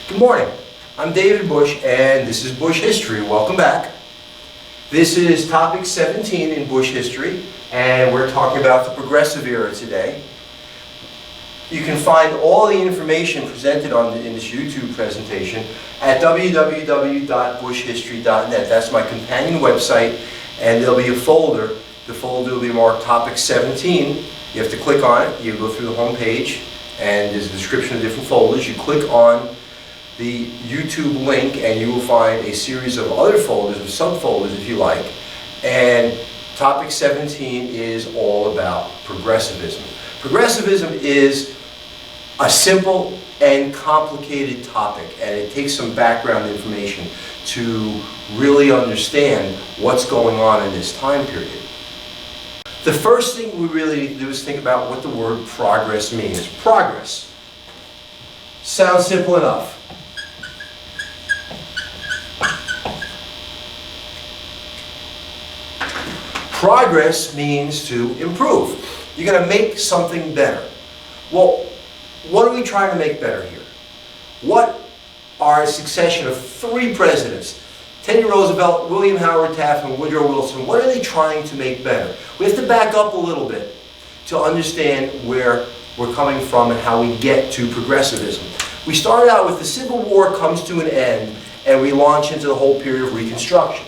Good morning. I'm David Bush, and this is Bush History. Welcome back. This is topic 17 in Bush History, and we're talking about the Progressive Era today. You can find all the information presented in this YouTube presentation at www.bushhistory.net. That's my companion website, and there'll be a folder. The folder will be marked topic 17. You have to click on it. You go through the home page, and there's a description of different folders. You click on the YouTube link and you will find a series of other folders, or subfolders if you like, and topic 17 is all about progressivism. Progressivism is a simple and complicated topic, and it takes some background information to really understand what's going on in this time period. The first thing we really need to do is think about what the word progress means. Progress sounds simple enough. Progress means to improve. You're going to make something better. Well, what are we trying to make better here? What are a succession of three presidents, Teddy Roosevelt, William Howard Taft, and Woodrow Wilson, what are they trying to make better? We have to back up a little bit to understand where we're coming from and how we get to progressivism. We start out with the Civil War comes to an end, and we launch into the whole period of Reconstruction.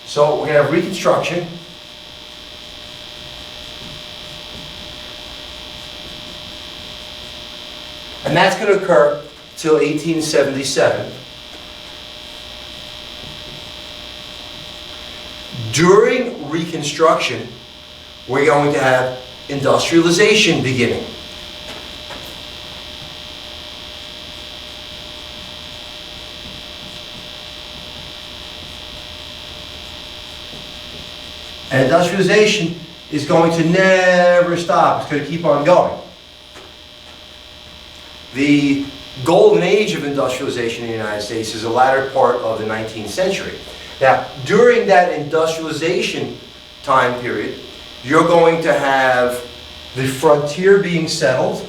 So we're going to have Reconstruction. And that's going to occur till 1877. During Reconstruction, we're going to have industrialization beginning. And industrialization is going to never stop. It's going to keep on going. The golden age of industrialization in the United States is the latter part of the 19th century. Now, during that industrialization time period, you're going to have the frontier being settled.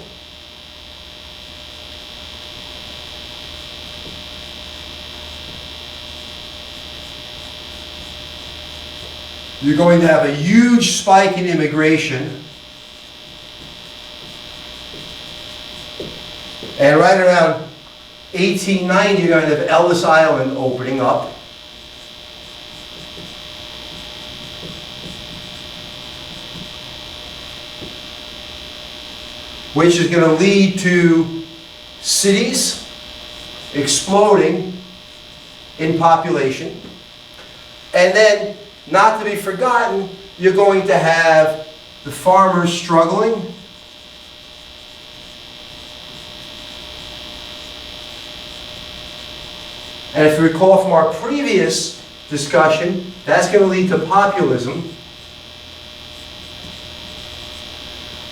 You're going to have a huge spike in immigration. And right around 1890, you're going to have Ellis Island opening up. Which is going to lead to cities exploding in population. And then, not to be forgotten, you're going to have the farmers struggling. And if you recall from our previous discussion, that's going to lead to populism.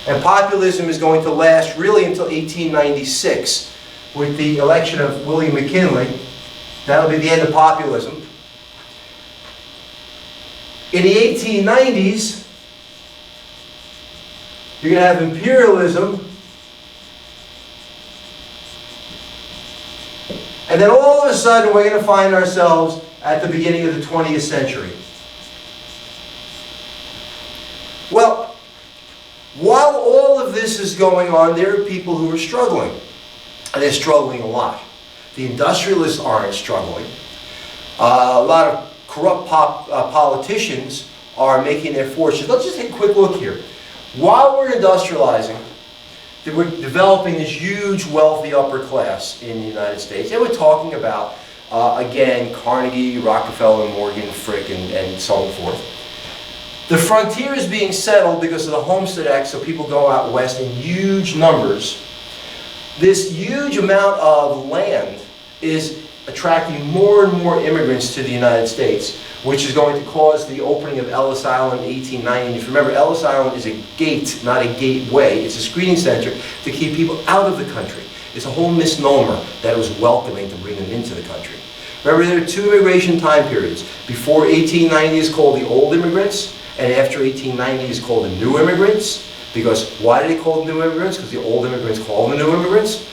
And populism is going to last really until 1896 with the election of William McKinley. That'll be the end of populism. In the 1890s, you're going to have imperialism. And then all of a sudden, we're going to find ourselves at the beginning of the 20th century. Well, while all of this is going on, there are people who are struggling. And they're struggling a lot. The industrialists aren't struggling. A lot of corrupt politicians are making their fortunes. Let's just take a quick look here. While we're industrializing, we're developing this huge wealthy upper class in the United States. And we're talking about, again, Carnegie, Rockefeller, Morgan, Frick, and so on and forth. The frontier is being settled because of the Homestead Act, so people go out west in huge numbers. This huge amount of land is attracting more and more immigrants to the United States, which is going to cause the opening of Ellis Island in 1890. And if you remember, Ellis Island is a gate, not a gateway. It's a screening center to keep people out of the country. It's a whole misnomer that it was welcoming to bring them into the country. Remember, there are two immigration time periods. Before 1890 is called the old immigrants, and after 1890 is called the new immigrants. Because why do they call them new immigrants? Because the old immigrants call them the new immigrants.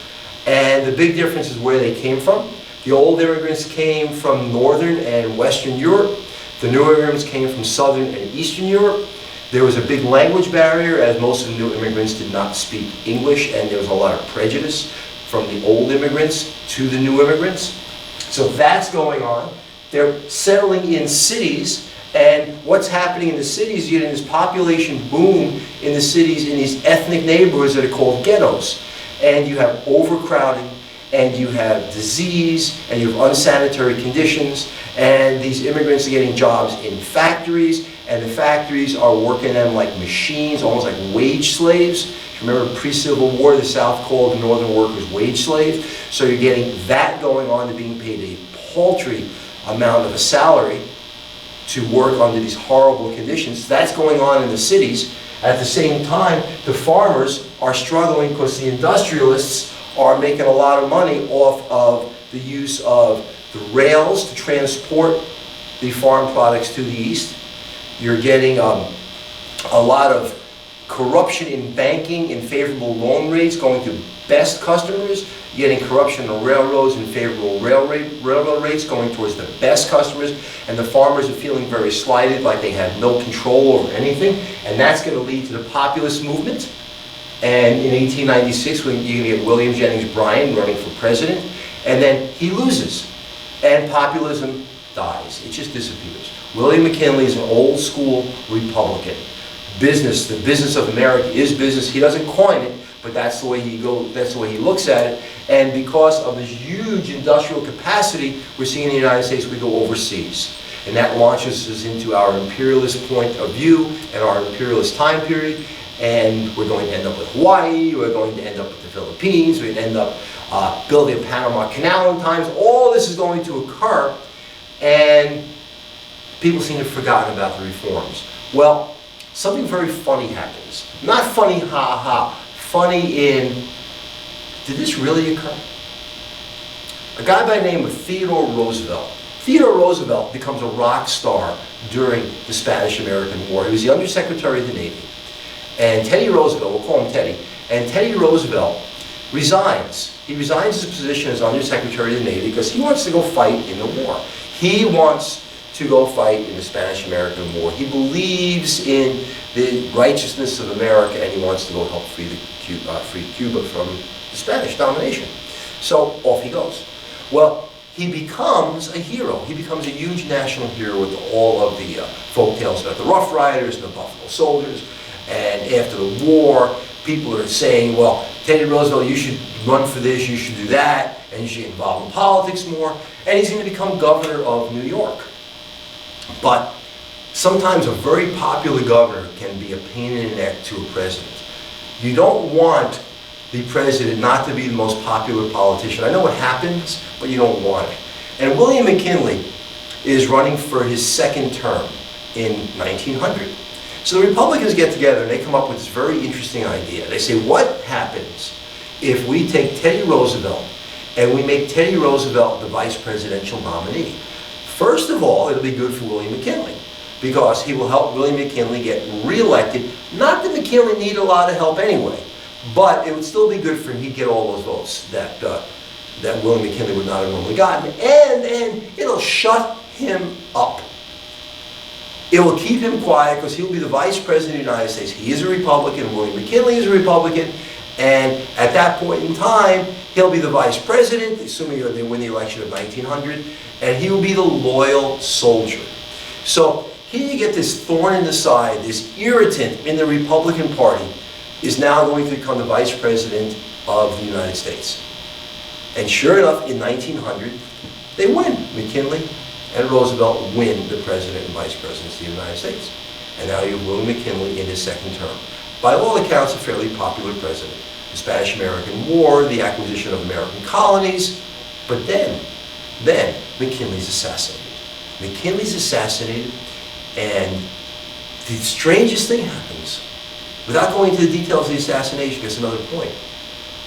And the big difference is where they came from. The old immigrants came from Northern and Western Europe. The new immigrants came from Southern and Eastern Europe. There was a big language barrier, as most of the new immigrants did not speak English, and there was a lot of prejudice from the old immigrants to the new immigrants. So that's going on. They're settling in cities, and what's happening in the cities, you're getting this population boom in the cities, in these ethnic neighborhoods that are called ghettos. And you have overcrowding, and you have disease, and you have unsanitary conditions, and these immigrants are getting jobs in factories, and the factories are working them like machines, almost like wage slaves. Remember, pre-Civil War, the South called the Northern workers wage slaves. So you're getting that going on. They're being paid a paltry amount of a salary to work under these horrible conditions. That's going on in the cities. At the same time, the farmers are struggling because the industrialists are making a lot of money off of the use of the rails to transport the farm products to the east. You're getting a lot of corruption in banking and favorable loan rates going to best customers. You're getting corruption in railroads and favorable railroad rates going towards the best customers. And the farmers are feeling very slighted, like they have no control over anything. And that's going to lead to the populist movement. And in 1896, when you're going to get William Jennings Bryan running for president, and then he loses. And populism dies. It just disappears. William McKinley is an old school Republican. Business, the business of America is business. He doesn't coin it, but that's the way that's the way he looks at it. And because of this huge industrial capacity we're seeing in the United States, we go overseas. And that launches us into our imperialist point of view and our imperialist time period. And we're going to end up with Hawaii, we're going to end up with the Philippines, we're going to end up building a Panama Canal in times. All this is going to occur, and people seem to have forgotten about the reforms. Well, something very funny happens. Not funny, ha ha. Funny in, did this really occur? A guy by the name of Theodore Roosevelt. Theodore Roosevelt becomes a rock star during the Spanish-American War. He was the Undersecretary of the Navy. And Teddy Roosevelt, we'll call him Teddy, and Teddy Roosevelt resigns. He resigns his position as Undersecretary of the Navy because he wants to go fight in the war. He wants to go fight in the Spanish-American War. He believes in the righteousness of America, and he wants to go help free Cuba from the Spanish domination. So off he goes. Well, he becomes a hero. He becomes a huge national hero with all of the folk tales about the Rough Riders and the Buffalo Soldiers. And after the war, people are saying, well, Teddy Roosevelt, you should run for this, you should do that, and you should get involved in politics more. And he's going to become governor of New York. But sometimes a very popular governor can be a pain in the neck to a president. You don't want the president not to be the most popular politician. I know what happens, but you don't want it. And William McKinley is running for his second term in 1900. So the Republicans get together and they come up with this very interesting idea. They say, what happens if we take Teddy Roosevelt and we make Teddy Roosevelt the vice presidential nominee? First of all, it'll be good for William McKinley because he will help William McKinley get reelected. Not that McKinley needed a lot of help anyway, but it would still be good for him. He'd get all those votes that William McKinley would not have normally gotten. And it'll shut him up. It will keep him quiet because he'll be the vice president of the United States. He is a Republican. William McKinley is a Republican. And at that point in time, he'll be the vice president, assuming they win the election of 1900, and he will be the loyal soldier. So here you get this thorn in the side, this irritant in the Republican Party is now going to become the vice president of the United States. And sure enough, in 1900, they win. McKinley and Roosevelt win the president and vice presidency of the United States. And now you have William McKinley in his second term. By all accounts, a fairly popular president. The Spanish-American War, the acquisition of American colonies, but then McKinley's assassinated. McKinley's assassinated, and the strangest thing happens. Without going into the details of the assassination, that's another point.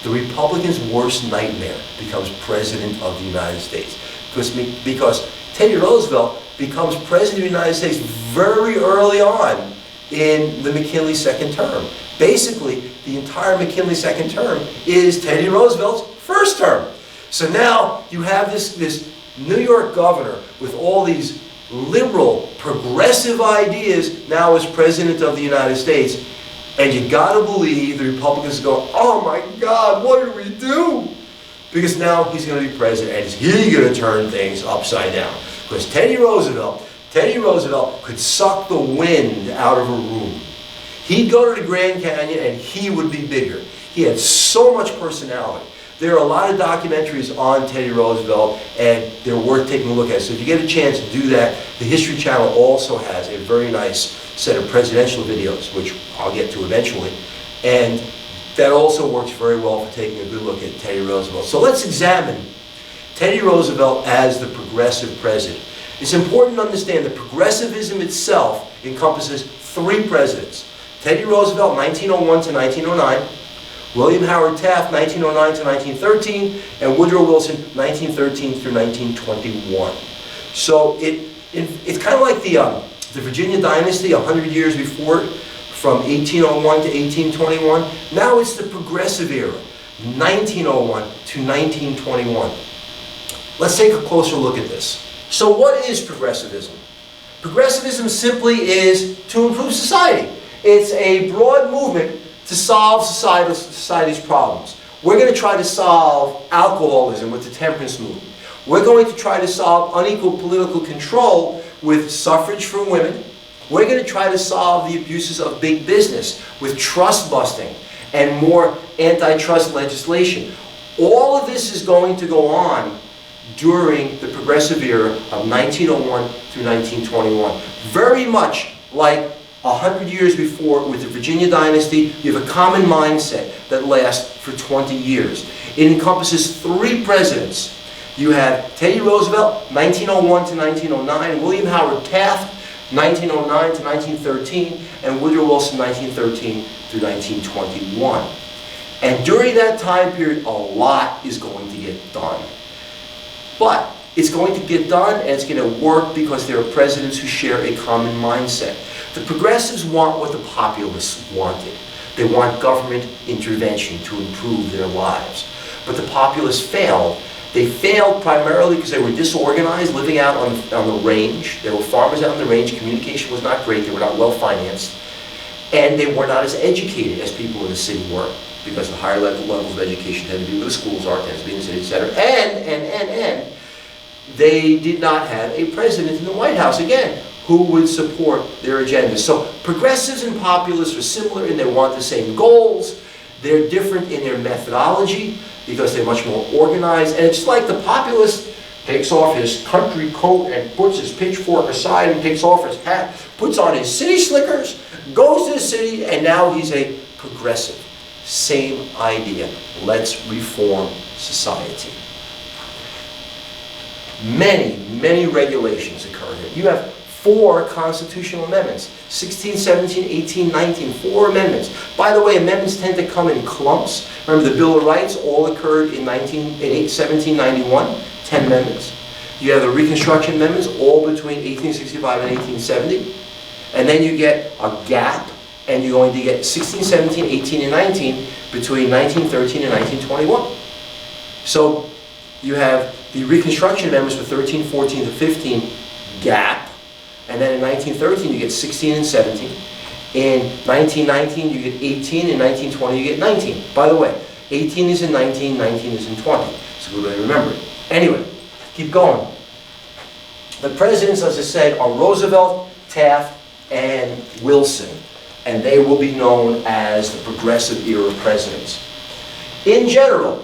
The Republicans' worst nightmare becomes president of the United States. Because Teddy Roosevelt becomes president of the United States very early on in the McKinley second term. Basically, the entire McKinley second term is Teddy Roosevelt's first term. So now you have this New York governor with all these liberal, progressive ideas now as president of the United States. And you gotta believe the Republicans go, oh my God, what did we do? Because now he's gonna be president, and is he gonna turn things upside down? Because Teddy Roosevelt could suck the wind out of a room. He'd go to the Grand Canyon and he would be bigger. He had so much personality. There are a lot of documentaries on Teddy Roosevelt, and they're worth taking a look at. So if you get a chance to do that, the History Channel also has a very nice set of presidential videos, which I'll get to eventually. And that also works very well for taking a good look at Teddy Roosevelt. So let's examine Teddy Roosevelt as the progressive president. It's important to understand that progressivism itself encompasses 3 presidents. Teddy Roosevelt, 1901 to 1909. William Howard Taft, 1909 to 1913, and Woodrow Wilson, 1913 through 1921. So it's kind of like the Virginia dynasty 100 years before, from 1801 to 1821. Now it's the progressive era, 1901 to 1921. Let's take a closer look at this. So what is progressivism? Progressivism simply is to improve society. It's a broad movement to solve society's problems. We're going to try to solve alcoholism with the temperance movement. We're going to try to solve unequal political control with suffrage for women. We're going to try to solve the abuses of big business with trust busting and more antitrust legislation. All of this is going to go on during the progressive era of 1901 through 1921. Very much like 100 years before with the Virginia dynasty, you have a common mindset that lasts for 20 years. It encompasses 3 presidents. You have Teddy Roosevelt, 1901 to 1909, William Howard Taft, 1909 to 1913, and Woodrow Wilson, 1913 through 1921. And during that time period, a lot is going to get done. But it's going to get done, and it's going to work because there are presidents who share a common mindset. The progressives want what the populists wanted. They want government intervention to improve their lives. But the populists failed. They failed primarily because they were disorganized, living out on the range. They were farmers out on the range. Communication was not great. They were not well financed. And they were not as educated as people in the city were, because the higher levels of education tend to be where the schools are, tend to be in the city, etc. And they did not have a president in the White House, again, who would support their agenda. So progressives and populists are similar in they want the same goals. They're different in their methodology because they're much more organized. And it's like the populist takes off his country coat and puts his pitchfork aside and takes off his hat, puts on his city slickers, goes to the city, and now he's a progressive. Same idea. Let's reform society. Many regulations occur here. You have 4 constitutional amendments. 16, 17, 18, 19, 4 amendments. By the way, amendments tend to come in clumps. Remember, the Bill of Rights all occurred in 1791, 10 amendments. You have the Reconstruction amendments all between 1865 and 1870. And then you get a gap, and you're going to get 16, 17, 18, and 19 between 1913 and 1921. So you have the Reconstruction amendments for 13, 14 to 15 gap. And then in 1913 you get 16 and 17. In 1919 you get 18, in 1920 you get 19. By the way, 18 is in 19, 19 is in 20. It's a good way to remember it. Anyway, keep going. The presidents, as I said, are Roosevelt, Taft, and Wilson. And they will be known as the progressive era presidents. In general,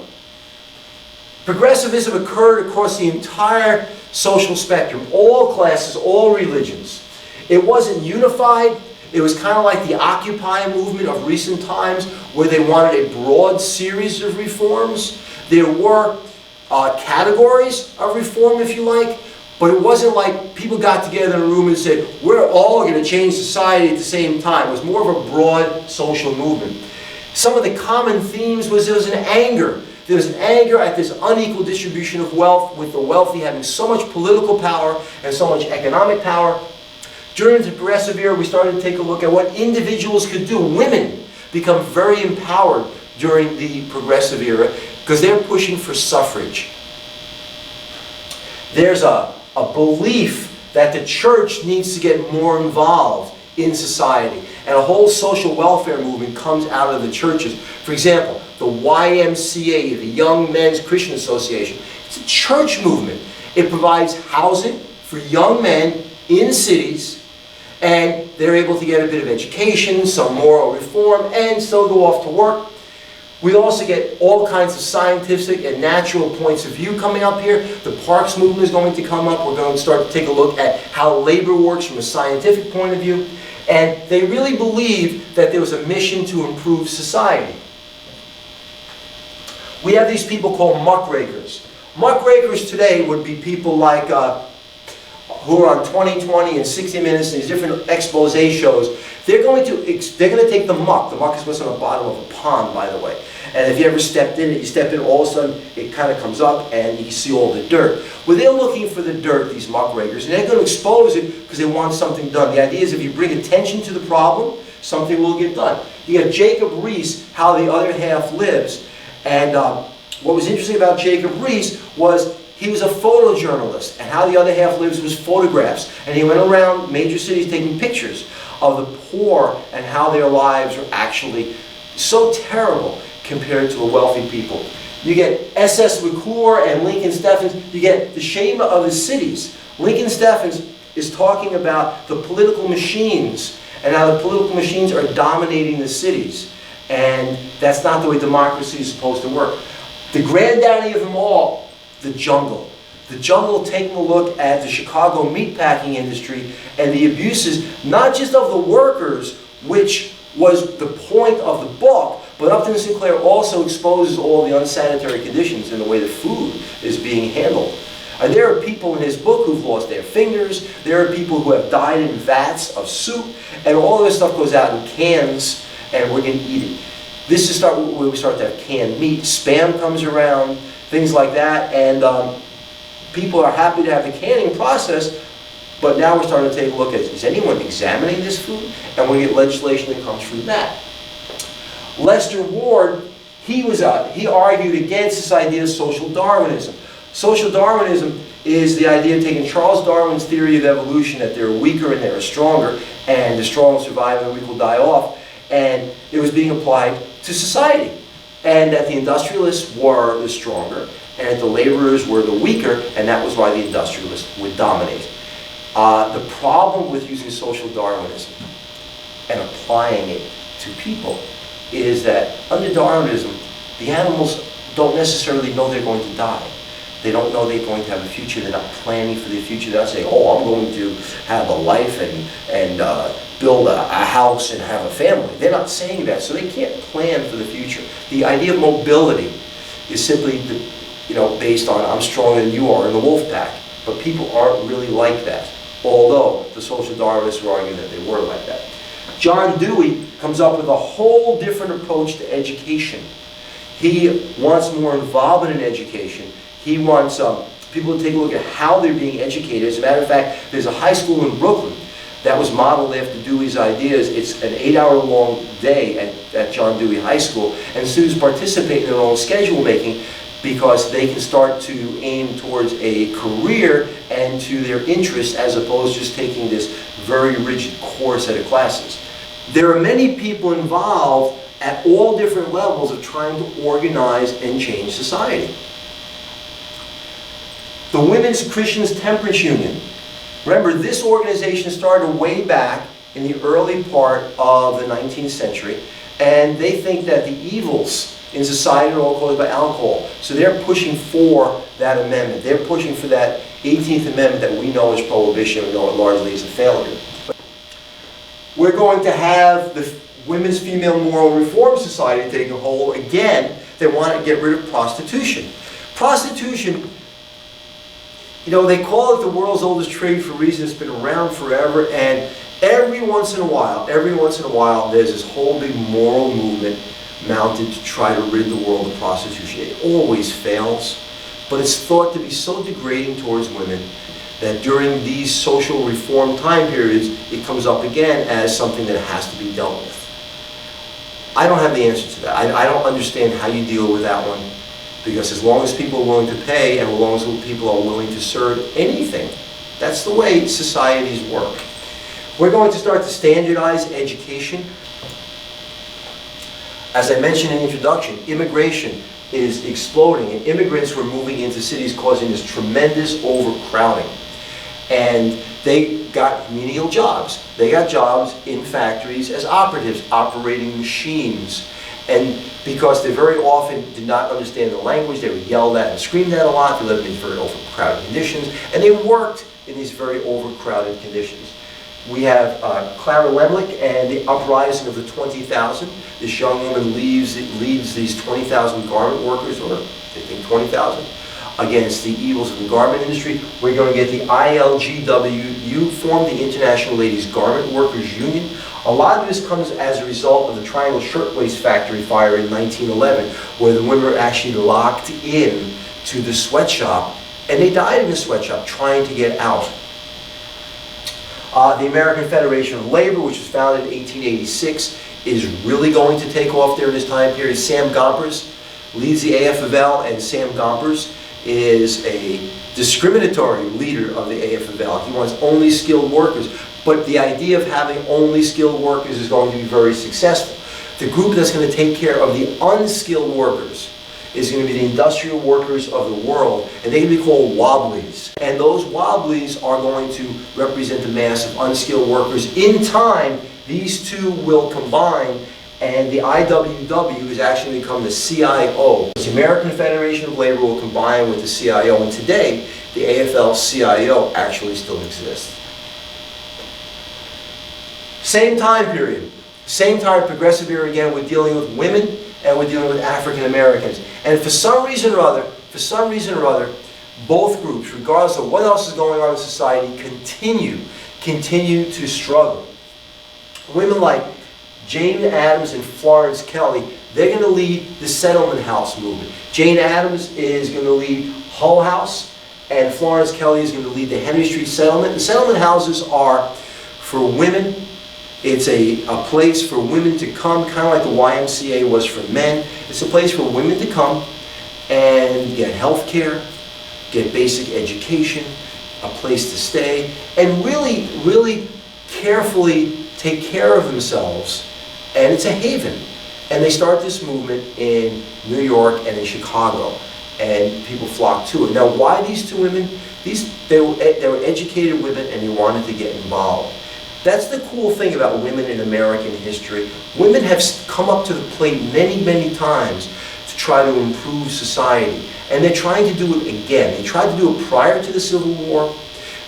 progressivism occurred across the entire social spectrum, all classes, all religions. It wasn't unified. It was kind of like the Occupy movement of recent times, where they wanted a broad series of reforms. There were categories of reform, if you like, but it wasn't like people got together in a room and said, we're all going to change society at the same time. It was more of a broad social movement. Some of the common themes was there was an anger. There was an anger at this unequal distribution of wealth, with the wealthy having so much political power and so much economic power. During the progressive era, we started to take a look at what individuals could do. Women become very empowered during the progressive era. because they're pushing for suffrage. There's a belief that the church needs to get more involved in society, and a whole social welfare movement comes out of the churches. For example, the YMCA, the Young Men's Christian Association, it's a church movement. It provides housing for young men in cities, and they're able to get a bit of education, some moral reform, and still go off to work. We also get all kinds of scientific and natural points of view coming up here. The Parks movement is going to come up. We're going to start to take a look at how labor works from a scientific point of view. And they really believe that there was a mission to improve society. We have these people called muckrakers. Muckrakers today would be people like who are on 20/20 and 60 Minutes and these different expose shows. They're going to take the muck. The muck is what's on the bottom of a pond, by the way. And if you ever stepped in it, you step in, all of a sudden it kind of comes up and you can see all the dirt. Well, they're looking for the dirt, these muckrakers, and they're going to expose it because they want something done. The idea is if you bring attention to the problem, something will get done. You got Jacob Riis, How the Other Half Lives. And what was interesting about Jacob Riis was he was a photojournalist, and How the Other Half Lives was photographs. And he went around major cities taking pictures of the poor and how their lives are actually so terrible compared to the wealthy people. You get S.S. McClure and Lincoln Steffens. You get the shame of the cities. Lincoln Steffens is talking about the political machines and how the political machines are dominating the cities. And that's not the way democracy is supposed to work. The granddaddy of them all, the jungle. The jungle taking a look at the Chicago meatpacking industry and the abuses, not just of the workers, which was the point of the book, but Upton Sinclair also exposes all the unsanitary conditions in the way the food is being handled. And there are people in his book who've lost their fingers, there are people who have died in vats of soup, and all this stuff goes out in cans, and we're going to eat it. This is where we start to have canned meat, spam comes around, things like that, and people are happy to have the canning process, but now we're starting to take a look at, is anyone examining this food? And we get legislation that comes from that. Lester Ward, he argued against this idea of social Darwinism. Social Darwinism is the idea of taking Charles Darwin's theory of evolution, that there are weaker and there are stronger, and the strong will survive and the weak will die off, and it was being applied to society. And that the industrialists were the stronger, and that the laborers were the weaker, and that was why the industrialists would dominate. The problem with using social Darwinism and applying it to people is that under Darwinism, the animals don't necessarily know they're going to die. They don't know they're going to have a future. They're not planning for the future. They're not saying, oh, I'm going to have a life and build a house and have a family. They're not saying that, so they can't plan for the future. The idea of mobility is simply based on I'm stronger than you are in the wolf pack. But people aren't really like that, although the social Darwinists were arguing that they were like that. John Dewey comes up with a whole different approach to education. He wants more involvement in education. He wants people to take a look at how they're being educated. As a matter of fact, there's a high school in Brooklyn that was modeled after Dewey's ideas. It's an 8-hour-long day at John Dewey High School, and students participate in their own schedule making because they can start to aim towards a career and to their interests as opposed to just taking this very rigid core set of classes. There are many people involved at all different levels of trying to organize and change society. The Women's Christians Temperance Union. Remember, this organization started way back in the early part of the 19th century, and they think that the evils in society are all caused by alcohol. So they're pushing for that amendment. They're pushing for that 18th Amendment that we know as prohibition, we know it largely as a failure. We're going to have the Women's Female Moral Reform Society take a hold. Again, they want to get rid of prostitution. Prostitution, they call it the world's oldest trade for a reason. It's been around forever, and every once in a while, there's this whole big moral movement mounted to try to rid the world of prostitution. It always fails, but it's thought to be so degrading towards women that during these social reform time periods, it comes up again as something that has to be dealt with. I don't have the answer to that. I don't understand how you deal with that one. Because as long as people are willing to pay and as long as people are willing to serve anything, that's the way societies work. We're going to start to standardize education. As I mentioned in the introduction, immigration is exploding, and immigrants were moving into cities causing this tremendous overcrowding. And they got menial jobs. They got jobs in factories as operatives, operating machines. And because they very often did not understand the language, they were yelled at and screamed at a lot. They lived in these very overcrowded conditions, and they worked in these very overcrowded conditions. We have Clara Lemlich and the uprising of the 20,000. This young woman leads these 20,000 garment workers, or they think 20,000, against the evils of the garment industry. We're going to get the ILGWU formed, the International Ladies Garment Workers Union. A lot of this comes as a result of the Triangle Shirtwaist Factory fire in 1911, where the women were actually locked in to the sweatshop, and they died in the sweatshop trying to get out. The American Federation of Labor, which was founded in 1886, is really going to take off during this time period. Sam Gompers leads the AFL, and Sam Gompers is a discriminatory leader of the AFL. He wants only skilled workers, but the idea of having only skilled workers is going to be very successful. The group that's going to take care of the unskilled workers is going to be the industrial workers of the world, and they're going to be called Wobblies. And those Wobblies are going to represent the mass of unskilled workers. In time, these two will combine, and the IWW is actually going to become the CIO. The American Federation of Labor will combine with the CIO, and today, the AFL-CIO actually still exists. Same time period. Same time, progressive era again, we're dealing with women and we're dealing with African Americans. And for some reason or other, both groups, regardless of what else is going on in society, continue to struggle. Women like Jane Addams and Florence Kelly, they're going to lead the settlement house movement. Jane Addams is going to lead Hull House, and Florence Kelly is going to lead the Henry Street Settlement. The settlement houses are for women. It's a place for women to come, kind of like the YMCA was for men. It's a place for women to come and get health care, get basic education, a place to stay, and really carefully take care of themselves. And it's a haven. And they start this movement in New York and in Chicago, and people flock to it. Now, why these two women? They were educated women, and they wanted to get involved. That's the cool thing about women in American history. Women have come up to the plate many times to try to improve society. And they're trying to do it again. They tried to do it prior to the Civil War.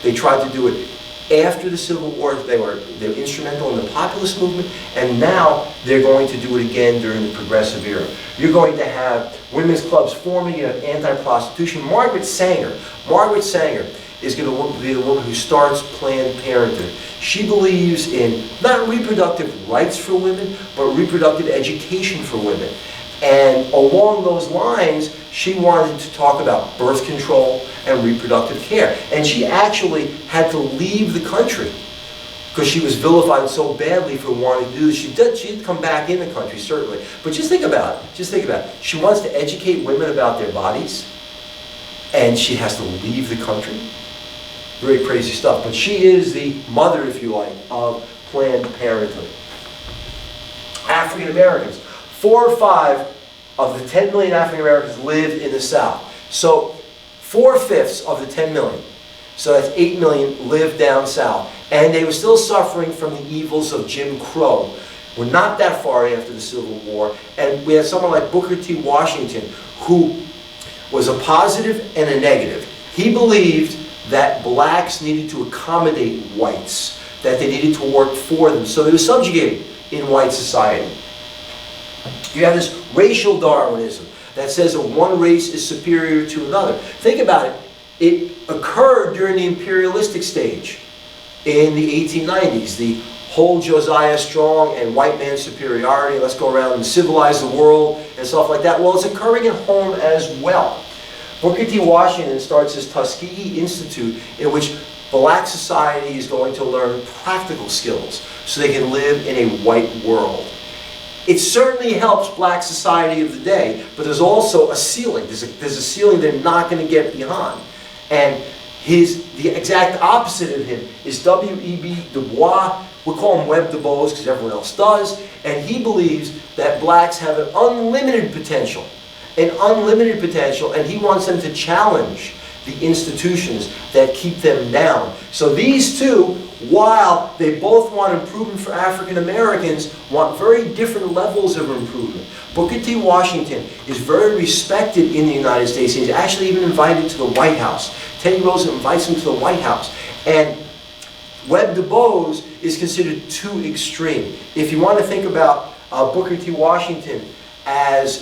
They tried to do it after the Civil War. They were instrumental in the populist movement. And now they're going to do it again during the Progressive era. You're going to have women's clubs forming. You have anti-prostitution. Margaret Sanger is going to be the woman who starts Planned Parenthood. She believes in not reproductive rights for women, but reproductive education for women. And along those lines, she wanted to talk about birth control and reproductive care. And she actually had to leave the country because she was vilified so badly for wanting to do this. She did come back in the country, certainly. But just think about it. She wants to educate women about their bodies, and she has to leave the country. Very crazy stuff. But she is the mother, if you like, of Planned Parenthood. African Americans. 4 or 5 of the 10 million African Americans lived in the South. So 4/5 of the 10 million, so that's 8 million, lived down south. And they were still suffering from the evils of Jim Crow. We're not that far after the Civil War. And we had someone like Booker T. Washington, who was a positive and a negative. He believed that blacks needed to accommodate whites, that they needed to work for them. So they were subjugated in white society. You have this racial Darwinism that says that one race is superior to another. Think about it. It occurred during the imperialistic stage in the 1890s. The whole Josiah Strong and white man superiority, let's go around and civilize the world and stuff like that. Well, it's occurring at home as well. Booker T. Washington starts his Tuskegee Institute, in which black society is going to learn practical skills so they can live in a white world. It certainly helps black society of the day, but there's also a ceiling. There's a ceiling they're not going to get beyond. And the exact opposite of him is W.E.B. Du Bois. We call him Webb Du Bois because everyone else does. And he believes that blacks have an unlimited potential. And he wants them to challenge the institutions that keep them down. So these two, while they both want improvement for African Americans, want very different levels of improvement. Booker T. Washington is very respected in the United States. He's actually even invited to the White House. Teddy Roosevelt invites him to the White House. And Webb Du Bois is considered too extreme. If you want to think about Booker T. Washington and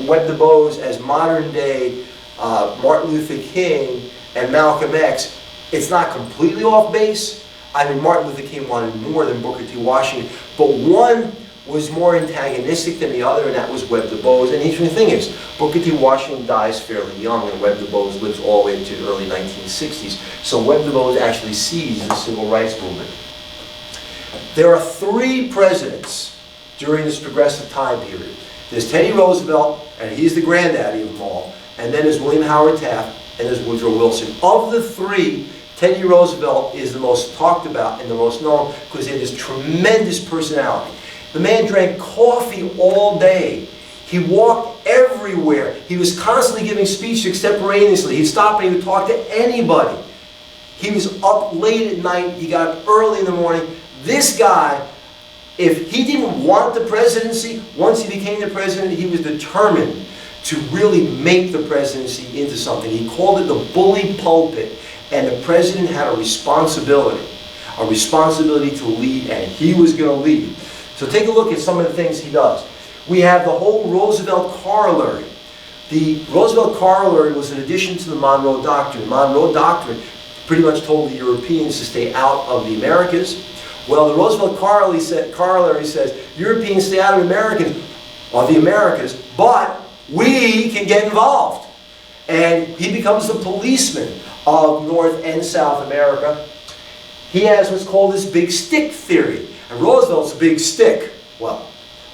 Webb Du Bois as modern day Martin Luther King and Malcolm X, it's not completely off base. I mean, Martin Luther King wanted more than Booker T. Washington, but one was more antagonistic than the other, and that was Webb Du Bois. And the thing is, Booker T. Washington dies fairly young, and Webb Du Bois lives all the way into the early 1960s. So Webb Du Bois actually sees the civil rights movement. There are three presidents during this progressive time period. There's Teddy Roosevelt, and he's the granddaddy of them all. And then there's William Howard Taft, and there's Woodrow Wilson. Of the three, Teddy Roosevelt is the most talked about and the most known because he had this tremendous personality. The man drank coffee all day. He walked everywhere. He was constantly giving speeches extemporaneously. He'd stop and he would talk to anybody. He was up late at night. He got up early in the morning. This guy, if he didn't want the presidency, once he became the president, he was determined to really make the presidency into something. He called it the bully pulpit, and the president had a responsibility to lead, and he was going to lead. So take a look at some of the things he does. We have the whole Roosevelt Corollary. The Roosevelt Corollary was an addition to the Monroe Doctrine. The Monroe Doctrine pretty much told the Europeans to stay out of the Americas. Well, the Roosevelt Corollary says, Europeans stay out of the Americas, but we can get involved. And he becomes the policeman of North and South America. He has what's called this big stick theory. And Roosevelt's big stick, well,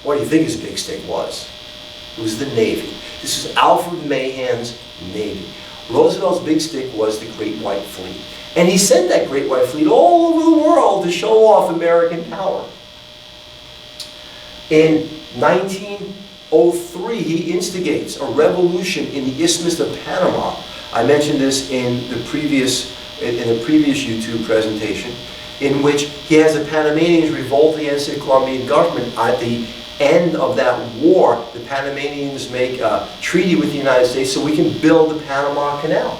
what do you think his big stick was? It was the Navy. This is Alfred Mahan's Navy. Roosevelt's big stick was the Great White Fleet. And he sent that Great White Fleet all over the world to show off American power. In 1903, he instigates a revolution in the Isthmus of Panama. I mentioned this in the previous YouTube presentation, in which he has the Panamanians revolt against the Colombian government. At the end of that war, the Panamanians make a treaty with the United States so we can build the Panama Canal.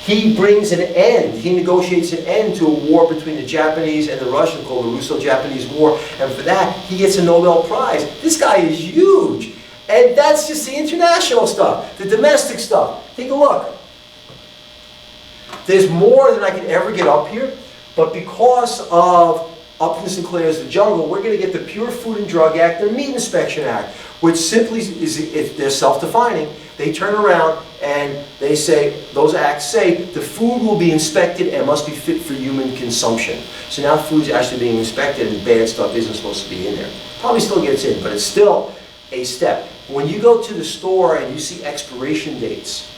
He brings an end, he negotiates an end to a war between the Japanese and the Russians called the Russo-Japanese War, and for that he gets a Nobel Prize. This guy is huge. And that's just the international stuff. The domestic stuff. Take a look. There's more than I can ever get up here, but because of Upton Sinclair's The Jungle, we're going to get the Pure Food and Drug Act and the Meat Inspection Act, which simply is, they're self-defining. They turn around and they say, those acts say, the food will be inspected and must be fit for human consumption. So now food's actually being inspected and bad stuff isn't supposed to be in there. Probably still gets in, but it's still a step. When you go to the store and you see expiration dates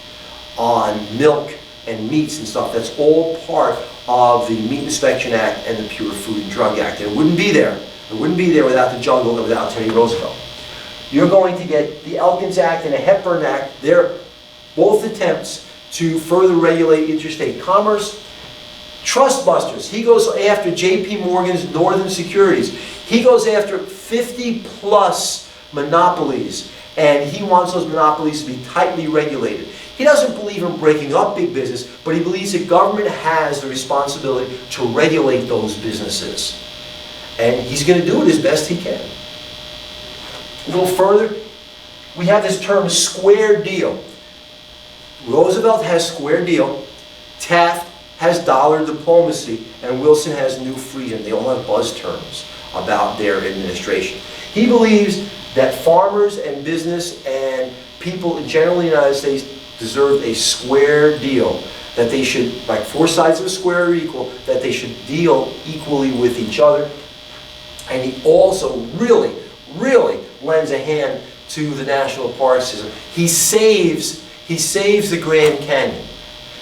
on milk and meats and stuff, that's all part of the Meat Inspection Act and the Pure Food and Drug Act. And it wouldn't be there. It wouldn't be there without the Jungle and without Teddy Roosevelt. You're going to get the Elkins Act and the Hepburn Act. They're both attempts to further regulate interstate commerce. Trust busters. He goes after J.P. Morgan's Northern Securities. He goes after 50+ monopolies, and he wants those monopolies to be tightly regulated. He doesn't believe in breaking up big business, but he believes that government has the responsibility to regulate those businesses. And he's going to do it as best he can. A little further, we have this term square deal. Roosevelt has square deal, Taft has dollar diplomacy, and Wilson has new freedom. They all have buzz terms about their administration. He believes that farmers and business and people in general in the United States deserve a square deal, that they should, like four sides of a square are equal, that they should deal equally with each other. And he also really, really lends a hand to the national park system. He saves the Grand Canyon.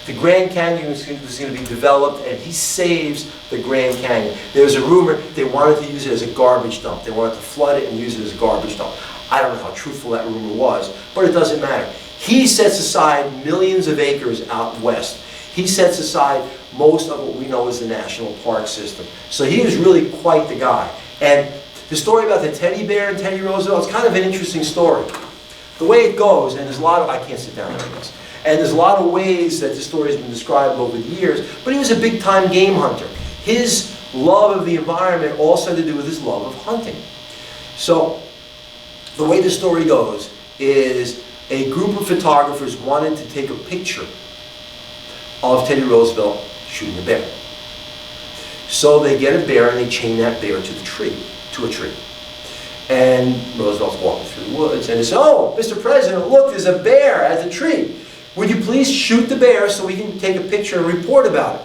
The Grand Canyon was going to be developed, and he saves the Grand Canyon. There was a rumor they wanted to use it as a garbage dump. They wanted to flood it and use it as a garbage dump. I don't know how truthful that rumor was, but it doesn't matter. He sets aside millions of acres out west. He sets aside most of what we know as the national park system. So he was really quite the guy. And the story about the teddy bear and Teddy Roosevelt is kind of an interesting story. The way it goes, and there's a lot of, I can't sit down like this, and there's a lot of ways that the story has been described over the years, but he was a big-time game hunter. His love of the environment also had to do with his love of hunting. So, the way the story goes is a group of photographers wanted to take a picture of Teddy Roosevelt shooting a bear. So they get a bear and they chain that bear to a tree. And Roosevelt's walking through the woods and they say, "Oh, Mr. President, look, there's a bear at the tree. Would you please shoot the bear so we can take a picture and report about it?"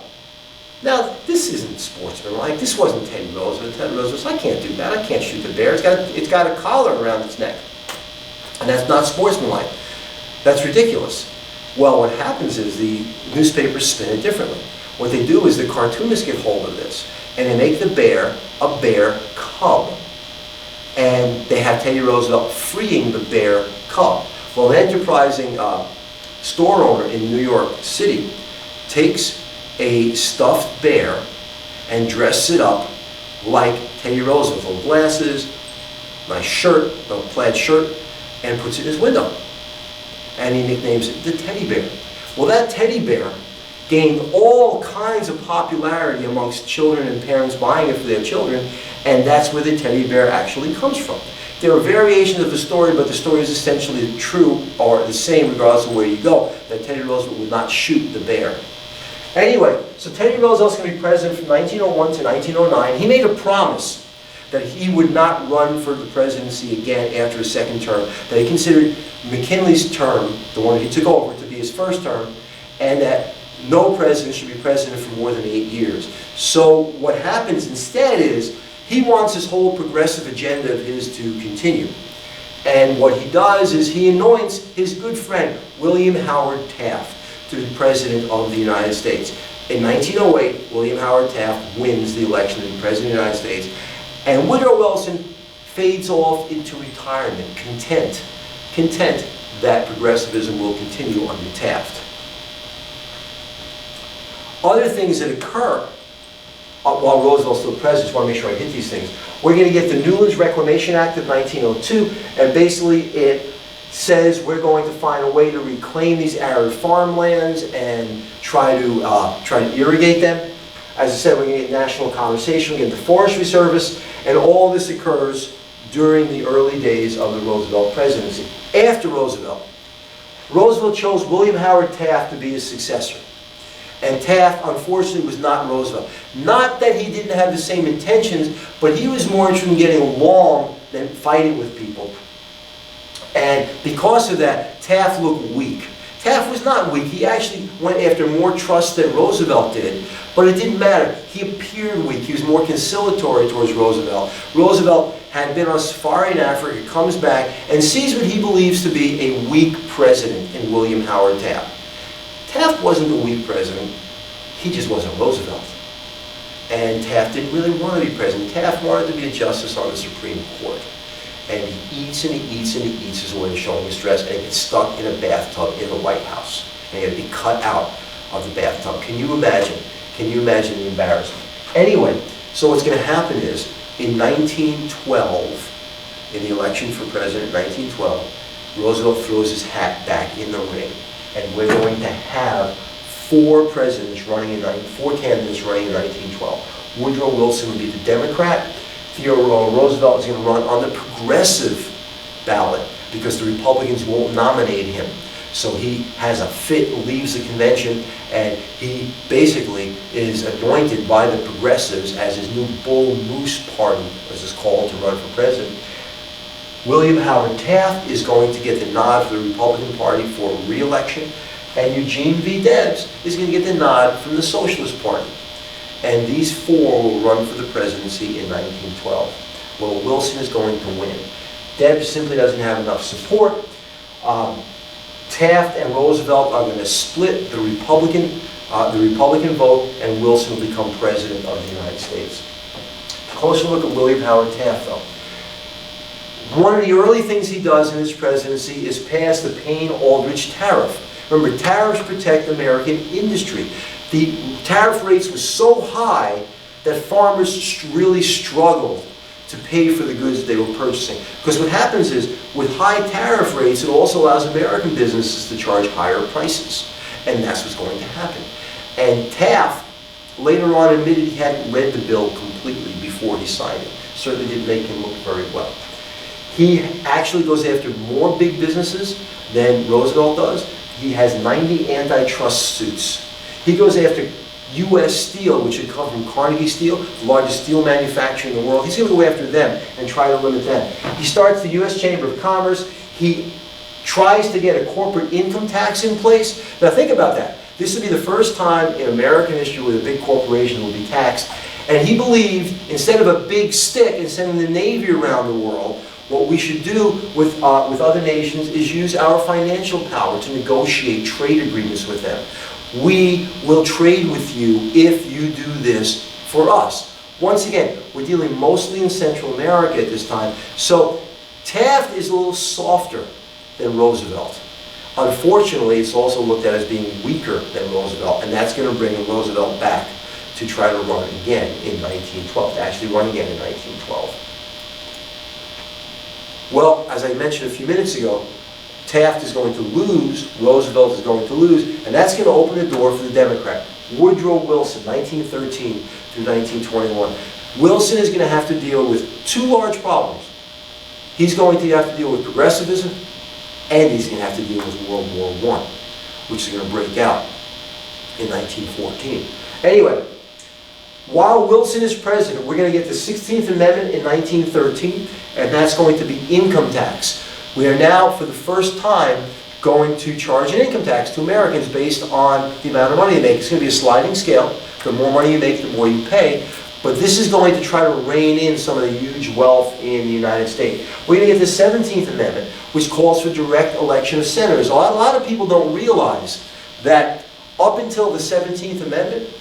Now, this isn't sportsmanlike. This wasn't Teddy Roosevelt. Teddy Roosevelt said, "I can't do that. I can't shoot the bear. It's got a collar around its neck." And that's not sportsmanlike. That's ridiculous. Well, what happens is the newspapers spin it differently. What they do is the cartoonists get hold of this, and they make the bear a bear cub. And they have Teddy Roosevelt freeing the bear cub. Well, an enterprising store owner in New York City takes a stuffed bear and dresses it up like Teddy Roosevelt, with glasses, nice shirt, a plaid shirt, and puts it in his window. And he nicknames it the Teddy Bear. Well, that Teddy Bear gained all kinds of popularity amongst children and parents buying it for their children, and that's where the teddy bear actually comes from. There are variations of the story, but the story is essentially true or the same regardless of where you go, that Teddy Roosevelt would not shoot the bear. Anyway, so Teddy Roosevelt's going to be president from 1901 to 1909. He made a promise that he would not run for the presidency again after his second term, that he considered McKinley's term, the one that he took over, to be his first term, and that no president should be president for more than 8 years. So what happens instead is he wants this whole progressive agenda of his to continue. And what he does is he anoints his good friend, William Howard Taft, to be president of the United States. In 1908, William Howard Taft wins the election to be president of the United States, and Woodrow Wilson fades off into retirement, content that progressivism will continue under Taft. Other things that occur while Roosevelt's still president, just want to make sure I hit these things. We're going to get the Newlands Reclamation Act of 1902, and basically it says we're going to find a way to reclaim these arid farmlands and try to irrigate them. As I said, we're going to get national conversation, we're going to get the Forestry Service, and all this occurs during the early days of the Roosevelt presidency. After Roosevelt chose William Howard Taft to be his successor. And Taft, unfortunately, was not Roosevelt. Not that he didn't have the same intentions, but he was more interested in getting along than fighting with people. And because of that, Taft looked weak. Taft was not weak. He actually went after more trust than Roosevelt did, but it didn't matter. He appeared weak. He was more conciliatory towards Roosevelt. Roosevelt had been on safari in Africa, comes back, and sees what he believes to be a weak president in William Howard Taft. Taft wasn't a weak president, he just wasn't Roosevelt. And Taft didn't really want to be president. Taft wanted to be a justice on the Supreme Court. And he eats and he eats and he eats his way to showing his stress, and he gets stuck in a bathtub in the White House. And he had to be cut out of the bathtub. Can you imagine? Can you imagine the embarrassment? Anyway, so what's going to happen is, in 1912, in the election for president, 1912, Roosevelt throws his hat back in the ring. And we're going to have four candidates running in 1912. Woodrow Wilson would be the Democrat. Theodore Roosevelt is going to run on the progressive ballot because the Republicans won't nominate him. So he has a fit, leaves the convention, and he basically is anointed by the progressives as his new Bull Moose Party, as it's called, to run for president. William Howard Taft is going to get the nod for the Republican Party for re-election, and Eugene V. Debs is going to get the nod from the Socialist Party. And these four will run for the presidency in 1912. Well, Wilson is going to win. Debs simply doesn't have enough support. Taft and Roosevelt are going to split the Republican vote, and Wilson will become president of the United States. Closer look at William Howard Taft, though. One of the early things he does in his presidency is pass the Payne-Aldrich tariff. Remember, tariffs protect American industry. The tariff rates were so high that farmers really struggled to pay for the goods they were purchasing. Because what happens is, with high tariff rates, it also allows American businesses to charge higher prices. And that's what's going to happen. And Taft, later on, admitted he hadn't read the bill completely before he signed it. Certainly didn't make him look very well. He actually goes after more big businesses than Roosevelt does. He has 90 antitrust suits. He goes after U.S. Steel, which had come from Carnegie Steel, the largest steel manufacturer in the world. He's going to go after them and try to limit them. He starts the U.S. Chamber of Commerce. He tries to get a corporate income tax in place. Now think about that. This would be the first time in American history where a big corporation will be taxed. And he believed, instead of a big stick and sending the Navy around the world, what we should do with other nations is use our financial power to negotiate trade agreements with them. We will trade with you if you do this for us. Once again, we're dealing mostly in Central America at this time. So Taft is a little softer than Roosevelt. Unfortunately, it's also looked at as being weaker than Roosevelt, and that's going to bring Roosevelt back to try to run again in 1912, to actually run again in 1912. Well, as I mentioned a few minutes ago, Taft is going to lose, Roosevelt is going to lose, and that's going to open the door for the Democrat. Woodrow Wilson, 1913 through 1921. Wilson is going to have to deal with two large problems. He's going to have to deal with progressivism, and he's going to have to deal with World War I, which is going to break out in 1914. Anyway, while Wilson is president, we're going to get the 16th Amendment in 1913, and that's going to be income tax. We are now, for the first time, going to charge an income tax to Americans based on the amount of money they make. It's going to be a sliding scale. The more money you make, the more you pay. But this is going to try to rein in some of the huge wealth in the United States. We're going to get the 17th Amendment, which calls for direct election of senators. A lot of people don't realize that up until the 17th Amendment,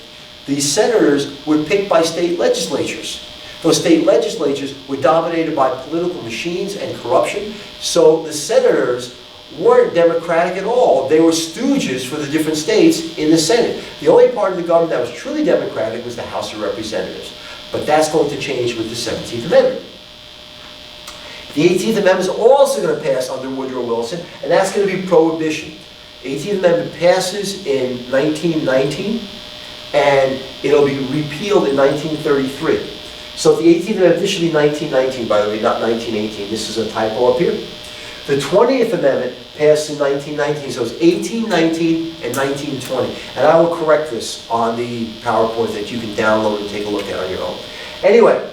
these senators were picked by state legislatures. Those state legislatures were dominated by political machines and corruption, so the senators weren't democratic at all. They were stooges for the different states in the Senate. The only part of the government that was truly democratic was the House of Representatives. But that's going to change with the 17th Amendment. The 18th Amendment is also going to pass under Woodrow Wilson, and that's going to be prohibition. 18th Amendment passes in 1919, and it'll be repealed in 1933. So the 18th Amendment, this should be 1919, by the way, not 1918. This is a typo up here. The 20th Amendment passed in 1919, so it's 1819 and 1920. And I will correct this on the PowerPoint that you can download and take a look at on your own. Anyway,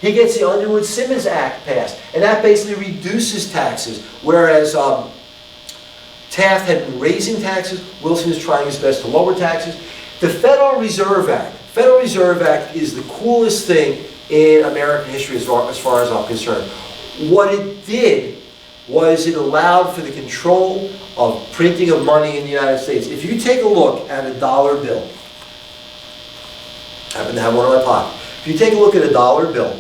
he gets the Underwood-Simmons Act passed, and that basically reduces taxes, whereas Taft had been raising taxes. Wilson is trying his best to lower taxes. The Federal Reserve Act. Federal Reserve Act is the coolest thing in American history as far as I'm concerned. What it did was it allowed for the control of printing of money in the United States. If you take a look at a dollar bill, I happen to have one in my pocket. If you take a look at a dollar bill,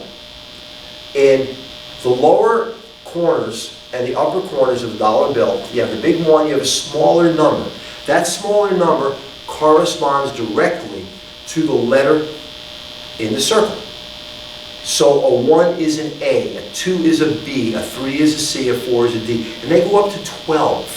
in the lower corners and the upper corners of the dollar bill, you have the big one, you have a smaller number. That smaller number corresponds directly to the letter in the circle. So a 1 is an A, a 2 is a B, a 3 is a C, a 4 is a D. And they go up to 12.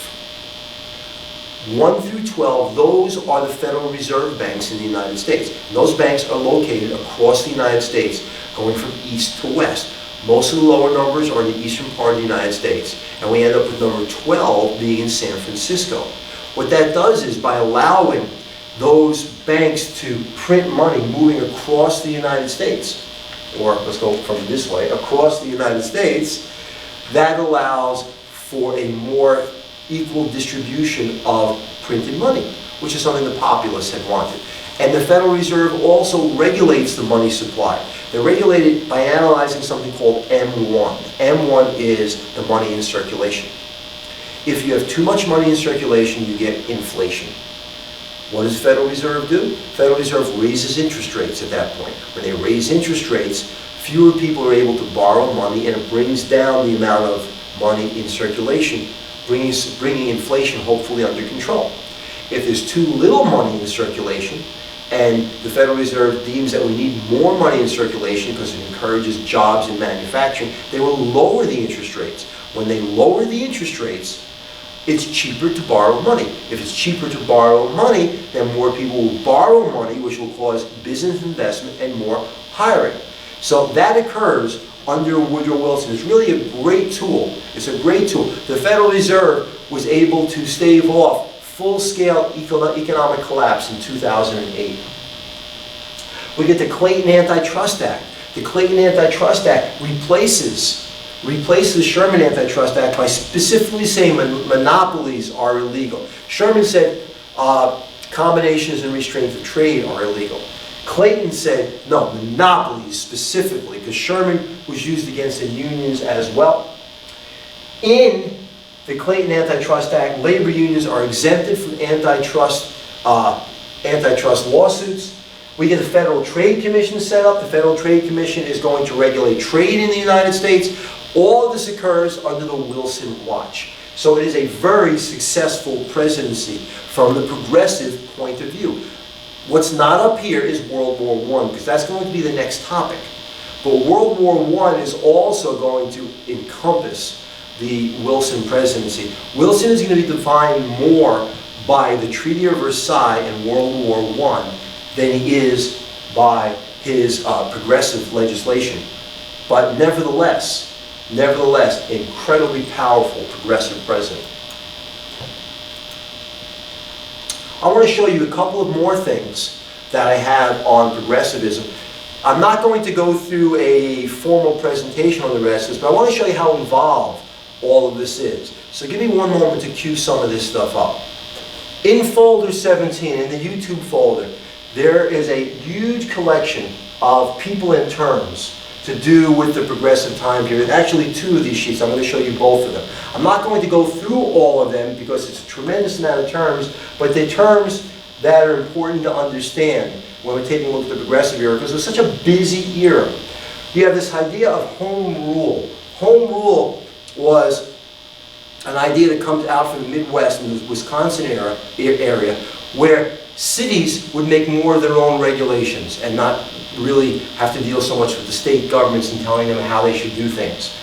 1 through 12, those are the Federal Reserve banks in the United States. And those banks are located across the United States, going from east to west. Most of the lower numbers are in the eastern part of the United States. And we end up with number 12 being in San Francisco. What that does is, by allowing those banks to print money moving across the United States, or let's go from this way, across the United States, that allows for a more equal distribution of printed money, which is something the populace had wanted. And the Federal Reserve also regulates the money supply. They regulate it by analyzing something called M1. M1 is the money in circulation. If you have too much money in circulation, you get inflation. What does the Federal Reserve do? The Federal Reserve raises interest rates at that point. When they raise interest rates, fewer people are able to borrow money, and it brings down the amount of money in circulation, bringing inflation hopefully under control. If there's too little money in circulation, and the Federal Reserve deems that we need more money in circulation because it encourages jobs in manufacturing, they will lower the interest rates. When they lower the interest rates, it's cheaper to borrow money. If it's cheaper to borrow money, then more people will borrow money, which will cause business investment and more hiring. So that occurs under Woodrow Wilson. It's really a great tool. It's a great tool. The Federal Reserve was able to stave off full-scale economic collapse in 2008. We get the Clayton Antitrust Act. The Clayton Antitrust Act replaces the Sherman Antitrust Act by specifically saying monopolies are illegal. Sherman said combinations and restraints of trade are illegal. Clayton said, no, monopolies specifically, because Sherman was used against the unions as well. In the Clayton Antitrust Act, labor unions are exempted from antitrust lawsuits. We get the Federal Trade Commission set up. The Federal Trade Commission is going to regulate trade in the United States. All of this occurs under the Wilson watch. So it is a very successful presidency from the progressive point of view. What's not up here is World War I, because that's going to be the next topic. But World War I is also going to encompass the Wilson presidency. Wilson is going to be defined more by the Treaty of Versailles and World War I than he is by his progressive legislation. But nevertheless, incredibly powerful progressive president. I want to show you a couple of more things that I have on progressivism. I'm not going to go through a formal presentation on the rest of this, but I want to show you how involved all of this is. So give me one moment to cue some of this stuff up. In folder 17, in the YouTube folder, there is a huge collection of people and terms to do with the progressive time period. Actually, two of these sheets, I'm going to show you both of them. I'm not going to go through all of them because it's a tremendous amount of terms, but they're terms that are important to understand when we're taking a look at the progressive era, because it was such a busy era. You have this idea of home rule. Home rule was an idea that comes out from the Midwest and the Wisconsin area, where cities would make more of their own regulations and not really have to deal so much with the state governments and telling them how they should do things.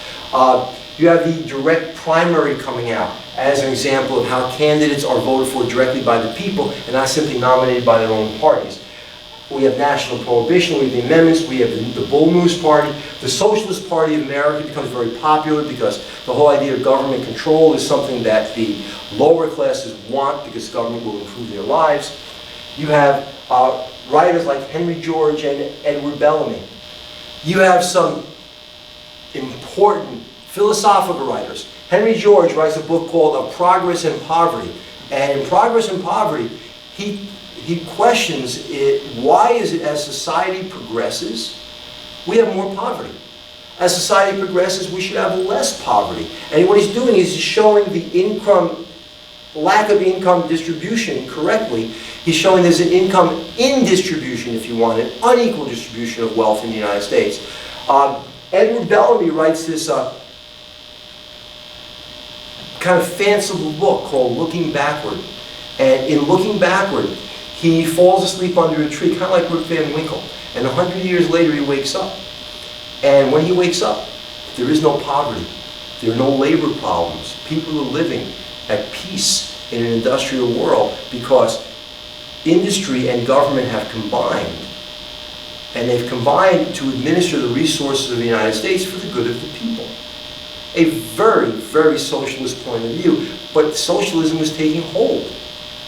You have the direct primary coming out as an example of how candidates are voted for directly by the people and not simply nominated by their own parties. We have national prohibition, we have the amendments, we have the Bull Moose Party. The Socialist Party of America becomes very popular because the whole idea of government control is something that the lower classes want because government will improve their lives. You have writers like Henry George and Edward Bellamy. You have some important philosophical writers. Henry George writes a book called *Of Progress and Poverty*. And in *Progress and Poverty*, he questions it, why is it as society progresses, we have more poverty? As society progresses, we should have less poverty. And what he's doing is he's showing the lack of income distribution correctly. He's showing there's an income indistribution, if you want, an unequal distribution of wealth in the United States. Edward Bellamy writes this kind of fanciful book called *Looking Backward*. And in *Looking Backward*, he falls asleep under a tree, kind of like Rip Van Winkle. And 100 years later, he wakes up. And when he wakes up, there is no poverty. There are no labor problems. People are living at peace in an industrial world because industry and government have combined. And they've combined to administer the resources of the United States for the good of the people. A very, very socialist point of view, but socialism is taking hold.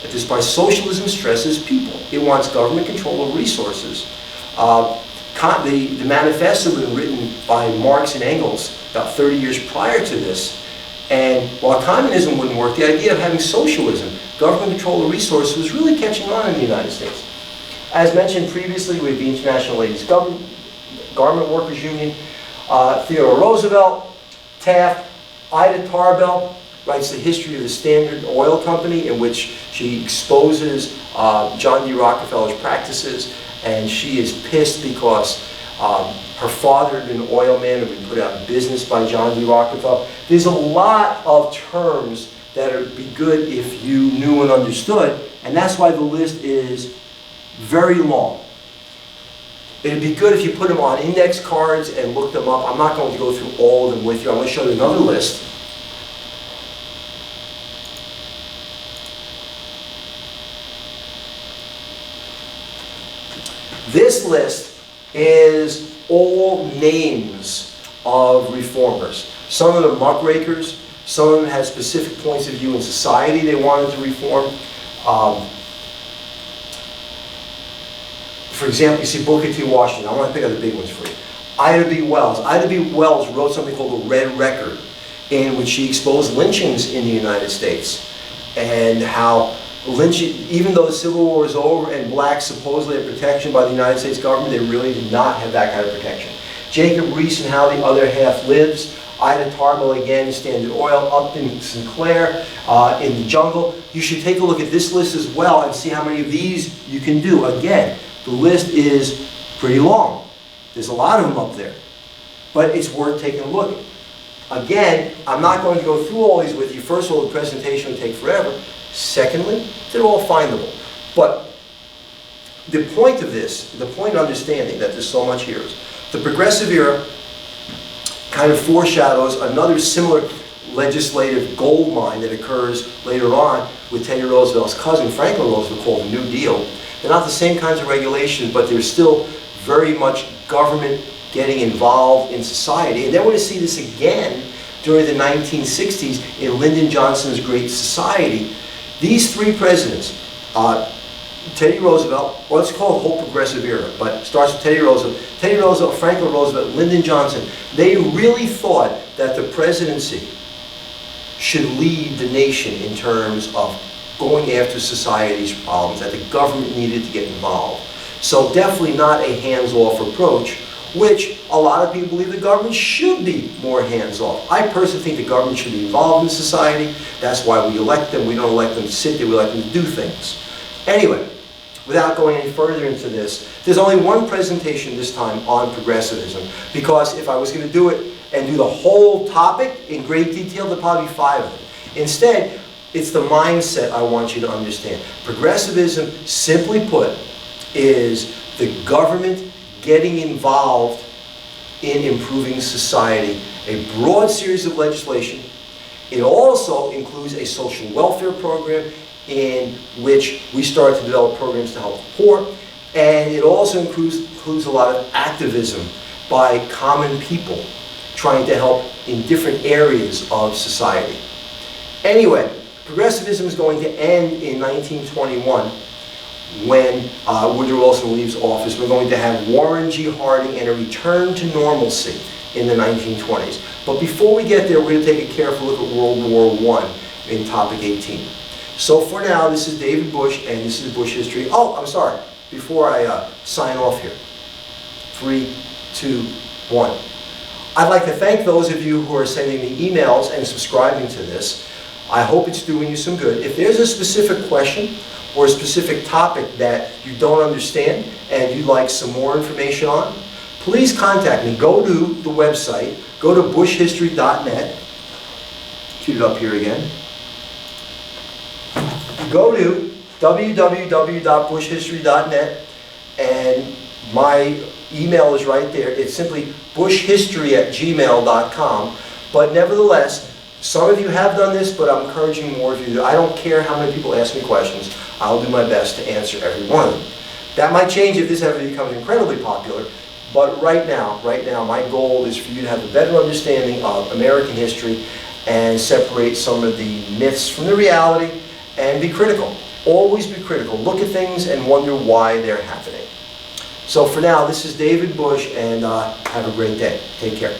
This by socialism stresses people. It wants government control of resources. The manifesto had been written by Marx and Engels about 30 years prior to this. And while communism wouldn't work, the idea of having socialism, government control of resources, was really catching on in the United States. As mentioned previously, we have the International Ladies Garment Workers Union, Theodore Roosevelt, Taft, Ida Tarbell writes the history of the Standard Oil Company, in which she exposes John D. Rockefeller's practices, and she is pissed because her father had been an oil man and been put out of business by John D. Rockefeller. There's a lot of terms that would be good if you knew and understood, and that's why the list is very long. It'd be good if you put them on index cards and look them up. I'm not going to go through all of them with you. I'm going to show you another list. This list is all names of reformers. Some of them muckrakers, some of them had specific points of view in society they wanted to reform. For example, you see Booker T. Washington. I want to pick out the big ones for you. Ida B. Wells. Ida B. Wells wrote something called the Red Record, in which she exposed lynchings in the United States, and how lynching, even though the Civil War was over and blacks supposedly had protection by the United States government, they really did not have that kind of protection. Jacob Riis and How the Other Half Lives. Ida Tarbell again, Standard Oil, Upton Sinclair, In the Jungle. You should take a look at this list as well and see how many of these you can do. Again, the list is pretty long. There's a lot of them up there, but it's worth taking a look at. Again, I'm not going to go through all these with you. First of all, the presentation will take forever. Secondly, they're all findable. But the point of this, the point of understanding that there's so much here is the Progressive Era kind of foreshadows another similar legislative gold mine that occurs later on with Teddy Roosevelt's cousin, Franklin Roosevelt, called the New Deal. They're not the same kinds of regulations, but they're still very much government getting involved in society. And then we're going to see this again during the 1960s in Lyndon Johnson's Great Society. These three presidents, Teddy Roosevelt, well, let's call it the whole Progressive Era, but it starts with Teddy Roosevelt, Franklin Roosevelt, Lyndon Johnson. They really thought that the presidency should lead the nation in terms of going after society's problems, that the government needed to get involved. So definitely not a hands-off approach, which a lot of people believe the government should be more hands-off. I personally think the government should be involved in society. That's why we elect them. We don't elect them to sit there, we elect them to do things. Anyway, without going any further into this, there's only one presentation this time on progressivism, because if I was going to do it and do the whole topic in great detail, there'd probably be 5 of them. Instead, it's the mindset I want you to understand. Progressivism, simply put, is the government getting involved in improving society, a broad series of legislation. It also includes a social welfare program in which we start to develop programs to help the poor, and it also includes a lot of activism by common people trying to help in different areas of society. Anyway, progressivism is going to end in 1921 when Woodrow Wilson leaves office. We're going to have Warren G. Harding and a return to normalcy in the 1920s. But before we get there, we're going to take a careful look at World War I in topic 18. So for now, this is David Bush, and this is Bush history. Oh, I'm sorry. Before I sign off here. 3, 2, 1. I'd like to thank those of you who are sending me emails and subscribing to this. I hope it's doing you some good. If there's a specific question or a specific topic that you don't understand and you'd like some more information on, please contact me. Go to the website. Go to bushhistory.net. Cue it up here again. Go to www.bushhistory.net, and my email is right there. It's simply bushhistory@gmail.com. But nevertheless, some of you have done this, but I'm encouraging more of you. I don't care how many people ask me questions. I'll do my best to answer every one of them. That might change if this ever becomes incredibly popular, but right now, my goal is for you to have a better understanding of American history and separate some of the myths from the reality and be critical. Always be critical. Look at things and wonder why they're happening. So for now, this is David Bush, and have a great day. Take care.